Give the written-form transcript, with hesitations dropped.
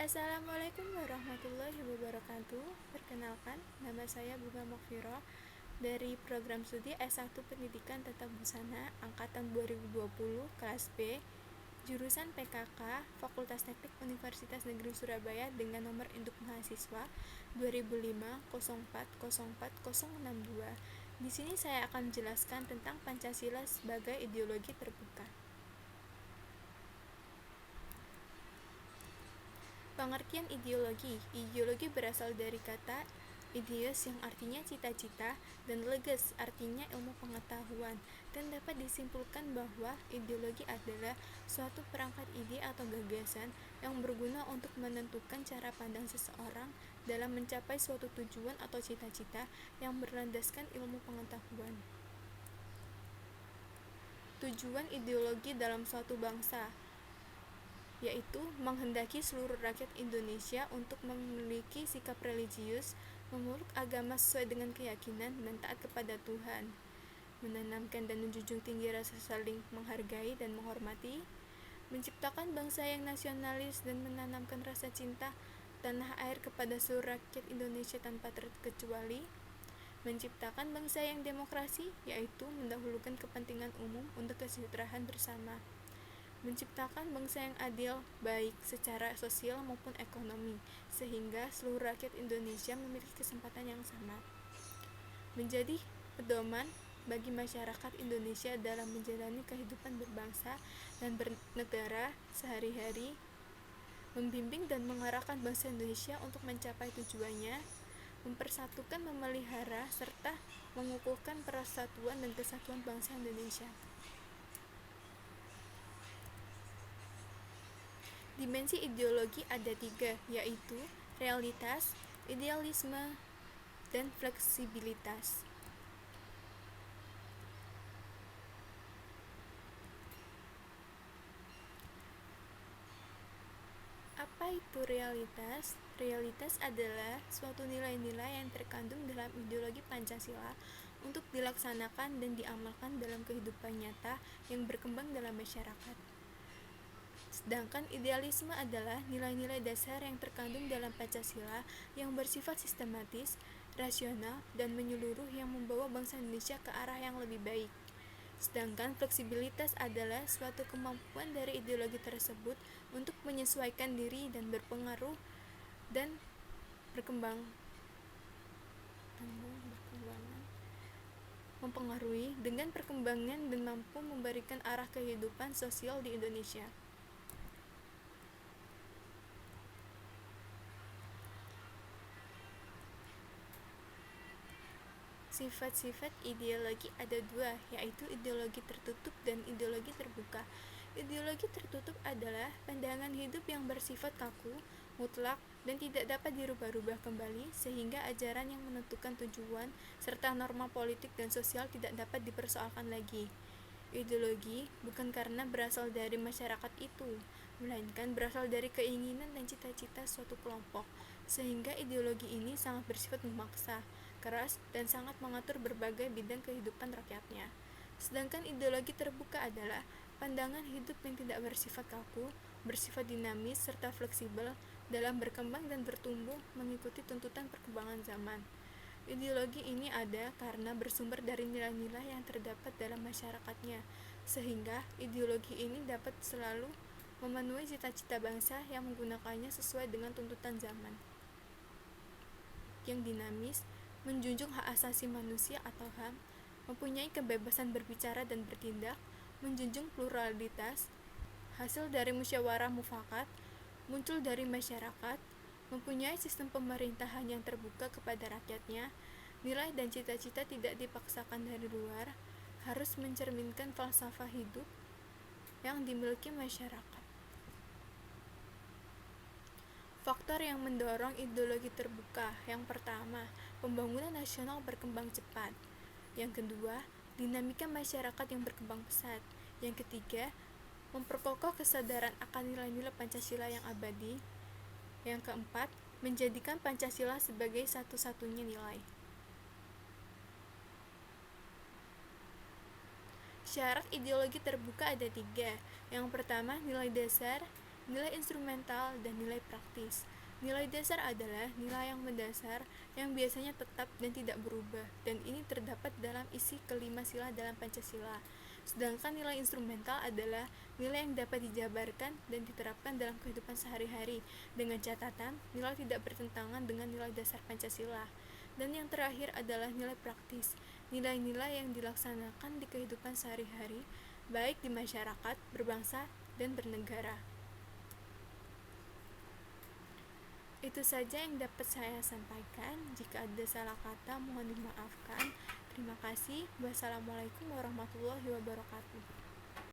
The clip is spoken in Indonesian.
Assalamualaikum warahmatullahi wabarakatuh. Perkenalkan, nama saya Bunga Mokfiro dari program studi S1 Pendidikan Tatap Busana Angkatan 2020 kelas B, jurusan PKK, Fakultas Teknik Universitas Negeri Surabaya dengan nomor induk mahasiswa 2005 04 04 062. Di sini saya akan menjelaskan tentang Pancasila sebagai ideologi terbuka. Pengertian ideologi. Ideologi berasal dari kata ideos yang artinya cita-cita dan leges artinya ilmu pengetahuan, dan dapat disimpulkan bahwa ideologi adalah suatu perangkat ide atau gagasan yang berguna untuk menentukan cara pandang seseorang dalam mencapai suatu tujuan atau cita-cita yang berlandaskan ilmu pengetahuan. Tujuan ideologi dalam suatu bangsa yaitu menghendaki seluruh rakyat Indonesia untuk memiliki sikap religius, memeluk agama sesuai dengan keyakinan dan taat kepada Tuhan, menanamkan dan menjunjung tinggi rasa saling menghargai dan menghormati, menciptakan bangsa yang nasionalis dan menanamkan rasa cinta tanah air kepada seluruh rakyat Indonesia tanpa terkecuali, menciptakan bangsa yang demokrasi, yaitu mendahulukan kepentingan umum untuk kesejahteraan bersama, menciptakan bangsa yang adil baik secara sosial maupun ekonomi sehingga seluruh rakyat Indonesia memiliki kesempatan yang sama, menjadi pedoman bagi masyarakat Indonesia dalam menjalani kehidupan berbangsa dan bernegara sehari-hari, membimbing dan mengarahkan bangsa Indonesia untuk mencapai tujuannya, mempersatukan, memelihara, serta mengukuhkan persatuan dan kesatuan bangsa Indonesia. Dimensi ideologi ada 3, yaitu realitas, idealisme, dan fleksibilitas. Apa itu realitas? Realitas adalah suatu nilai-nilai yang terkandung dalam ideologi Pancasila untuk dilaksanakan dan diamalkan dalam kehidupan nyata yang berkembang dalam masyarakat. Sedangkan idealisme adalah nilai-nilai dasar yang terkandung dalam Pancasila yang bersifat sistematis, rasional, dan menyeluruh yang membawa bangsa Indonesia ke arah yang lebih baik. Sedangkan fleksibilitas adalah suatu kemampuan dari ideologi tersebut untuk menyesuaikan diri dan berpengaruh dan mempengaruhi dengan perkembangan dan mampu memberikan arah kehidupan sosial di Indonesia. Sifat-sifat ideologi ada 2, yaitu ideologi tertutup dan ideologi terbuka. Ideologi tertutup adalah pandangan hidup yang bersifat kaku, mutlak, dan tidak dapat dirubah-rubah kembali, sehingga ajaran yang menentukan tujuan serta norma politik dan sosial tidak dapat dipersoalkan lagi. Ideologi bukan karena berasal dari masyarakat itu, melainkan berasal dari keinginan dan cita-cita suatu kelompok, sehingga ideologi ini sangat bersifat memaksa, keras, dan sangat mengatur berbagai bidang kehidupan rakyatnya. Sedangkan ideologi terbuka adalah pandangan hidup yang tidak bersifat kaku, bersifat dinamis serta fleksibel dalam berkembang dan bertumbuh mengikuti tuntutan perkembangan zaman. Ideologi ini ada karena bersumber dari nilai-nilai yang terdapat dalam masyarakatnya, sehingga ideologi ini dapat selalu memenuhi cita-cita bangsa yang menggunakannya sesuai dengan tuntutan zaman. Yang dinamis, menjunjung hak asasi manusia atau HAM, mempunyai kebebasan berbicara dan bertindak, menjunjung pluralitas, hasil dari musyawarah mufakat, muncul dari masyarakat, mempunyai sistem pemerintahan yang terbuka kepada rakyatnya, nilai dan cita-cita tidak dipaksakan dari luar, harus mencerminkan falsafah hidup yang dimiliki masyarakat. Faktor yang mendorong ideologi terbuka, yang pertama, pembangunan nasional berkembang cepat. Yang kedua, dinamika masyarakat yang berkembang pesat. Yang ketiga, memperkokoh kesadaran akan nilai-nilai Pancasila yang abadi. Yang keempat, menjadikan Pancasila sebagai satu-satunya nilai. Syarat ideologi terbuka ada 3. Yang pertama, nilai dasar, Nilai instrumental dan nilai praktis. Nilai dasar adalah nilai yang mendasar yang biasanya tetap dan tidak berubah, dan ini terdapat dalam isi kelima sila dalam Pancasila. Sedangkan nilai instrumental adalah nilai yang dapat dijabarkan dan diterapkan dalam kehidupan sehari-hari, dengan catatan nilai tidak bertentangan dengan nilai dasar Pancasila. Dan yang terakhir adalah nilai praktis, nilai-nilai yang dilaksanakan di kehidupan sehari-hari, baik di masyarakat, berbangsa, dan bernegara. Itu saja yang dapat saya sampaikan. Jika ada salah kata, mohon dimaafkan. Terima kasih. Wassalamualaikum warahmatullahi wabarakatuh.